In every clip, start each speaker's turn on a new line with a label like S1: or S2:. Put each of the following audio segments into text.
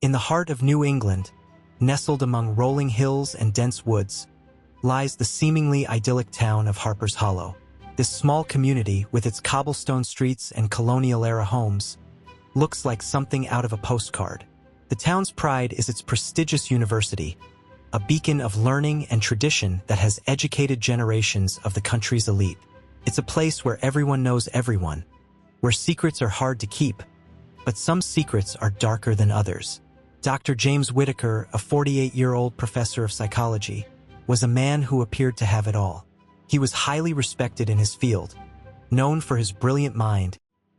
S1: In the heart of New England, nestled among rolling hills and dense woods, lies the seemingly idyllic town of Harper's Hollow. This small community, with its cobblestone streets and colonial-era homes, looks like something out of a postcard. The town's pride is its prestigious university, a beacon of learning and tradition that has educated generations of the country's elite. It's a place where everyone knows everyone, where secrets are hard to keep, but some secrets are darker than others. Dr. James Whitaker, a 48-year-old professor of psychology, was a man who appeared to have it all. He was highly respected in his field, known for his brilliant mind,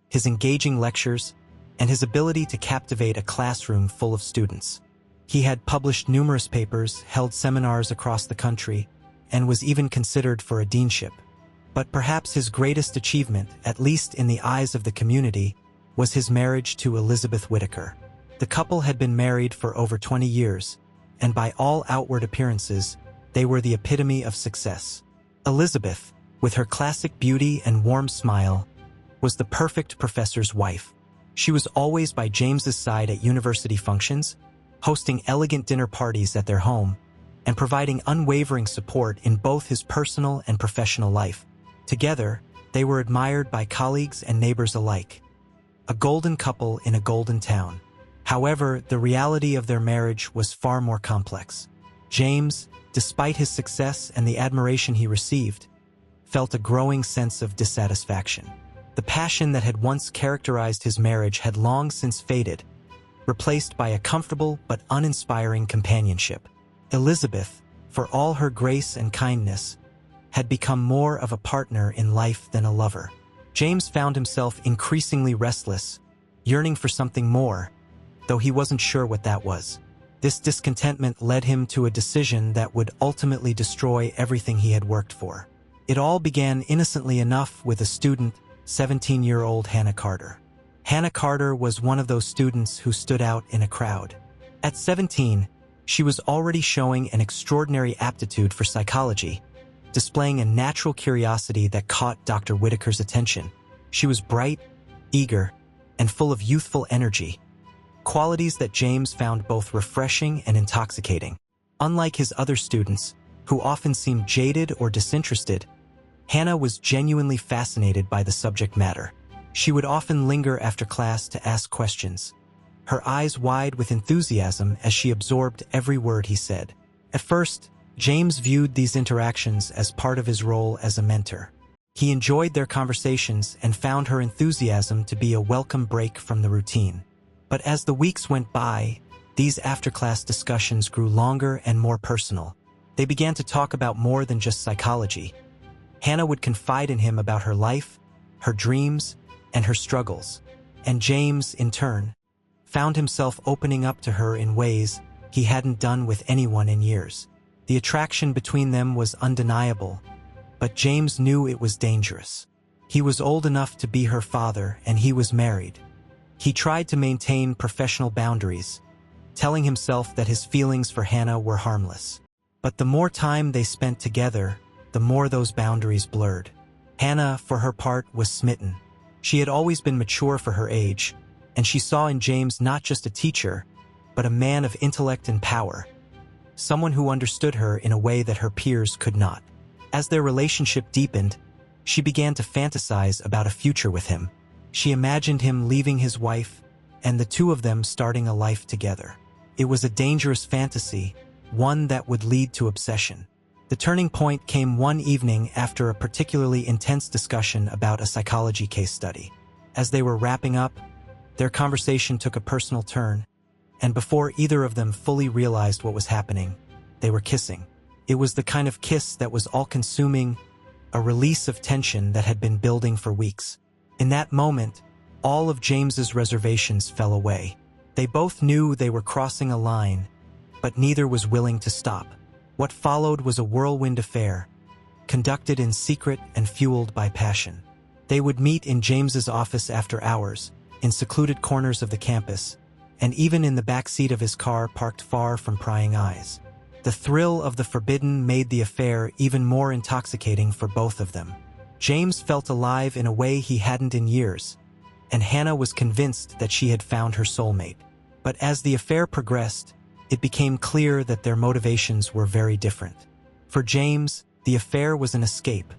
S1: his engaging lectures, and his ability to captivate a classroom full of students. He had published numerous papers, held seminars across the country, and was even considered for a deanship. But perhaps his greatest achievement, at least in the eyes of the community, was his marriage to Elizabeth Whitaker. The couple had been married for over 20 years, and by all outward appearances, they were the epitome of success. Elizabeth, with her classic beauty and warm smile, was the perfect professor's wife. She was always by James's side at university functions, hosting elegant dinner parties at their home, and providing unwavering support in both his personal and professional life. Together, they were admired by colleagues and neighbors alike. A golden couple in a golden town. However, the reality of their marriage was far more complex. James, despite his success and the admiration he received, felt a growing sense of dissatisfaction. The passion that had once characterized his marriage had long since faded, replaced by a comfortable but uninspiring companionship. Elizabeth, for all her grace and kindness, had become more of a partner in life than a lover. James found himself increasingly restless, yearning for something more, though he wasn't sure what that was. This discontentment led him to a decision that would ultimately destroy everything he had worked for. It all began innocently enough with a student, 17-year-old Hannah Carter. Hannah Carter was one of those students who stood out in a crowd. At 17, she was already showing an extraordinary aptitude for psychology, displaying a natural curiosity that caught Dr. Whitaker's attention. She was bright, eager, and full of youthful energy, qualities that James found both refreshing and intoxicating. Unlike his other students, who often seemed jaded or disinterested, Hannah was genuinely fascinated by the subject matter. She would often linger after class to ask questions, her eyes wide with enthusiasm as she absorbed every word he said. At first, James viewed these interactions as part of his role as a mentor. He enjoyed their conversations and found her enthusiasm to be a welcome break from the routine. But as the weeks went by, these after-class discussions grew longer and more personal. They began to talk about more than just psychology. Hannah would confide in him about her life, her dreams, and her struggles. And James, in turn, found himself opening up to her in ways he hadn't done with anyone in years. The attraction between them was undeniable, but James knew it was dangerous. He was old enough to be her father, and he was married. He tried to maintain professional boundaries, telling himself that his feelings for Hannah were harmless. But the more time they spent together, the more those boundaries blurred. Hannah, for her part, was smitten. She had always been mature for her age, and she saw in James not just a teacher, but a man of intellect and power, someone who understood her in a way that her peers could not. As their relationship deepened, she began to fantasize about a future with him. She imagined him leaving his wife, and the two of them starting a life together. It was a dangerous fantasy, one that would lead to obsession. The turning point came one evening after a particularly intense discussion about a psychology case study. As they were wrapping up, their conversation took a personal turn, and before either of them fully realized what was happening, they were kissing. It was the kind of kiss that was all-consuming, a release of tension that had been building for weeks. In that moment, all of James's reservations fell away. They both knew they were crossing a line, but neither was willing to stop. What followed was a whirlwind affair, conducted in secret and fueled by passion. They would meet in James's office after hours, in secluded corners of the campus, and even in the back seat of his car parked far from prying eyes. The thrill of the forbidden made the affair even more intoxicating for both of them. James felt alive in a way he hadn't in years, and Hannah was convinced that she had found her soulmate. But as the affair progressed, it became clear that their motivations were very different. For James, the affair was an escape,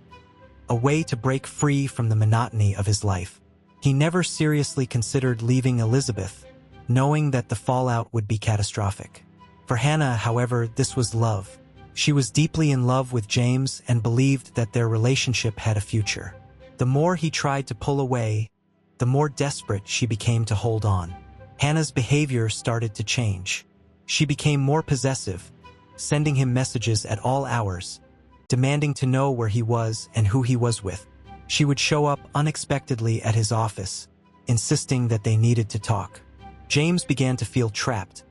S1: a way to break free from the monotony of his life. He never seriously considered leaving Elizabeth, knowing that the fallout would be catastrophic. For Hannah, however, this was love. She was deeply in love with James and believed that their relationship had a future. The more he tried to pull away, the more desperate she became to hold on. Hannah's behavior started to change. She became more possessive, sending him messages at all hours, demanding to know where he was and who he was with. She would show up unexpectedly at his office, insisting that they needed to talk. James began to feel trapped,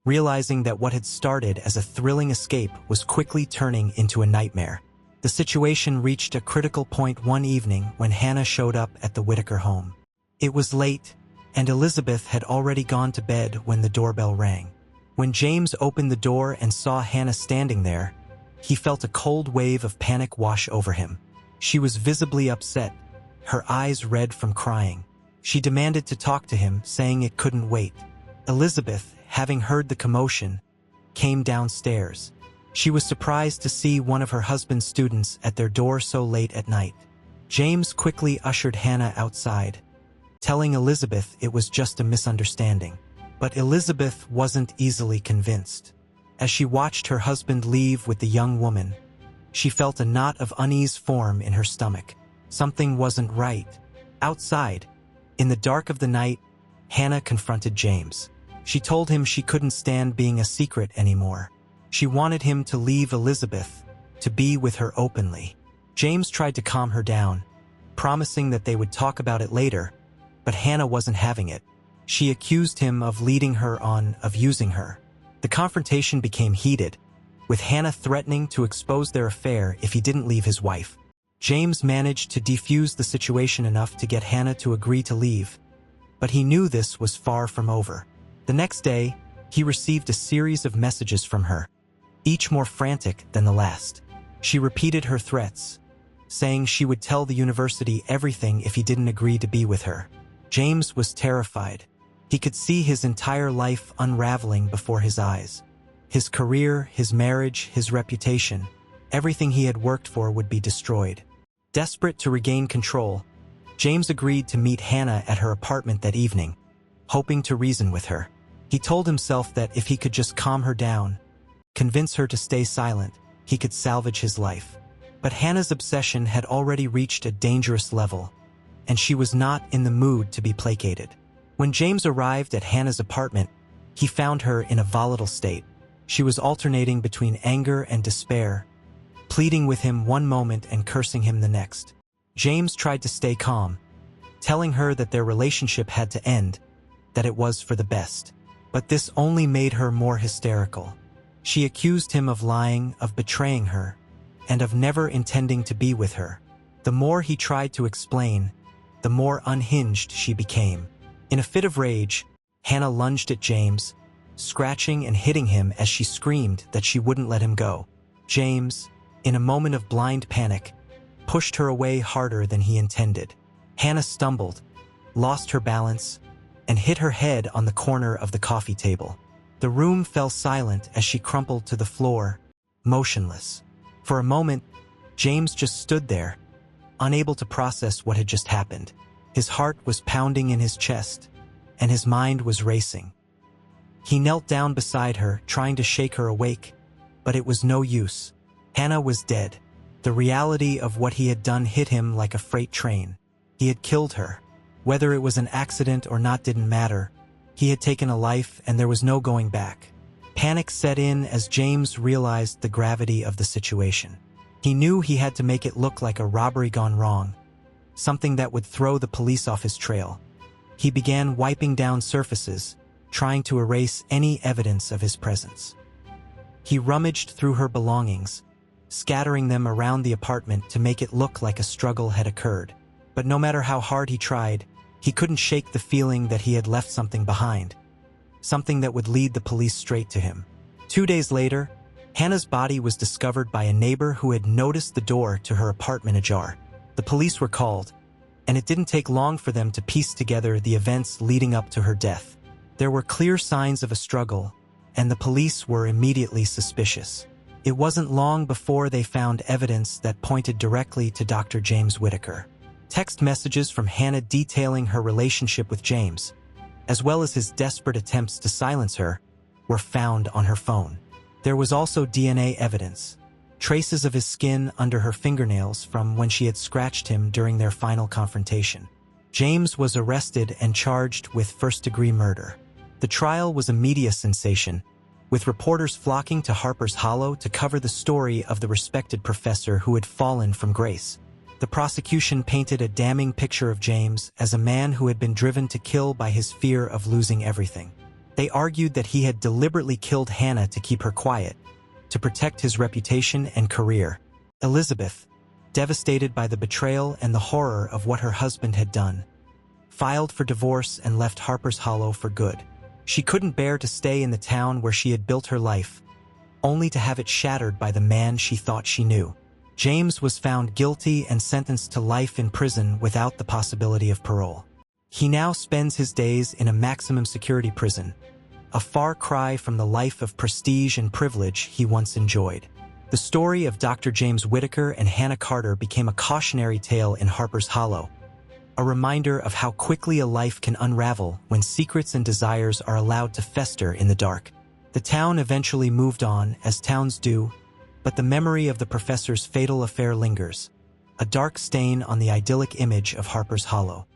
S1: realizing that what had started as a thrilling escape was quickly turning into a nightmare. The situation reached a critical point one evening when Hannah showed up at the Whitaker home. It was late, and Elizabeth had already gone to bed when the doorbell rang. When James opened the door and saw Hannah standing there, he felt a cold wave of panic wash over him. She was visibly upset, her eyes red from crying. She demanded to talk to him, saying it couldn't wait. Elizabeth, having heard the commotion, came downstairs. She was surprised to see one of her husband's students at their door so late at night. James quickly ushered Hannah outside, telling Elizabeth it was just a misunderstanding. But Elizabeth wasn't easily convinced. As she watched her husband leave with the young woman, she felt a knot of unease form in her stomach. Something wasn't right. Outside, in the dark of the night, Hannah confronted James. She told him she couldn't stand being a secret anymore. She wanted him to leave Elizabeth, to be with her openly. James tried to calm her down, promising that they would talk about it later, but Hannah wasn't having it. She accused him of leading her on, of using her. The confrontation became heated, with Hannah threatening to expose their affair if he didn't leave his wife. James managed to defuse the situation enough to get Hannah to agree to leave, but he knew this was far from over. The next day, he received a series of messages from her, each more frantic than the last. She repeated her threats, saying she would tell the university everything if he didn't agree to be with her. James was terrified. He could see his entire life unraveling before his eyes. His career, his marriage, his reputation, everything he had worked for would be destroyed. Desperate to regain control, James agreed to meet Hannah at her apartment that evening, hoping to reason with her. He told himself that if he could just calm her down, convince her to stay silent, he could salvage his life. But Hannah's obsession had already reached a dangerous level, and she was not in the mood to be placated. When James arrived at Hannah's apartment, he found her in a volatile state. She was alternating between anger and despair, pleading with him one moment and cursing him the next. James tried to stay calm, telling her that their relationship had to end, that it was for the best. But this only made her more hysterical. She accused him of lying, of betraying her, and of never intending to be with her. The more he tried to explain, the more unhinged she became. In a fit of rage, Hannah lunged at James, scratching and hitting him as she screamed that she wouldn't let him go. James, in a moment of blind panic, pushed her away harder than he intended. Hannah stumbled, lost her balance, and hit her head on the corner of the coffee table. The room fell silent as she crumpled to the floor, motionless. For a moment, James just stood there, unable to process what had just happened. His heart was pounding in his chest, and his mind was racing. He knelt down beside her, trying to shake her awake, but it was no use. Hannah was dead. The reality of what he had done hit him like a freight train. He had killed her. Whether it was an accident or not didn't matter. He had taken a life, and there was no going back. Panic set in as James realized the gravity of the situation. He knew he had to make it look like a robbery gone wrong, something that would throw the police off his trail. He began wiping down surfaces, trying to erase any evidence of his presence. He rummaged through her belongings, scattering them around the apartment to make it look like a struggle had occurred. But no matter how hard he tried, he couldn't shake the feeling that he had left something behind, something that would lead the police straight to him. 2 days later, Hannah's body was discovered by a neighbor who had noticed the door to her apartment ajar. The police were called, and it didn't take long for them to piece together the events leading up to her death. There were clear signs of a struggle, and the police were immediately suspicious. It wasn't long before they found evidence that pointed directly to Dr. James Whitaker. Text messages from Hannah detailing her relationship with James, as well as his desperate attempts to silence her, were found on her phone. There was also DNA evidence, traces of his skin under her fingernails from when she had scratched him during their final confrontation. James was arrested and charged with first-degree murder. The trial was a media sensation, with reporters flocking to Harper's Hollow to cover the story of the respected professor who had fallen from grace. The prosecution painted a damning picture of James as a man who had been driven to kill by his fear of losing everything. They argued that he had deliberately killed Hannah to keep her quiet, to protect his reputation and career. Elizabeth, devastated by the betrayal and the horror of what her husband had done, filed for divorce and left Harper's Hollow for good. She couldn't bear to stay in the town where she had built her life, only to have it shattered by the man she thought she knew. James was found guilty and sentenced to life in prison without the possibility of parole. He now spends his days in a maximum security prison, a far cry from the life of prestige and privilege he once enjoyed. The story of Dr. James Whitaker and Hannah Carter became a cautionary tale in Harper's Hollow, a reminder of how quickly a life can unravel when secrets and desires are allowed to fester in the dark. The town eventually moved on, as towns do, but the memory of the professor's fatal affair lingers, a dark stain on the idyllic image of Harper's Hollow.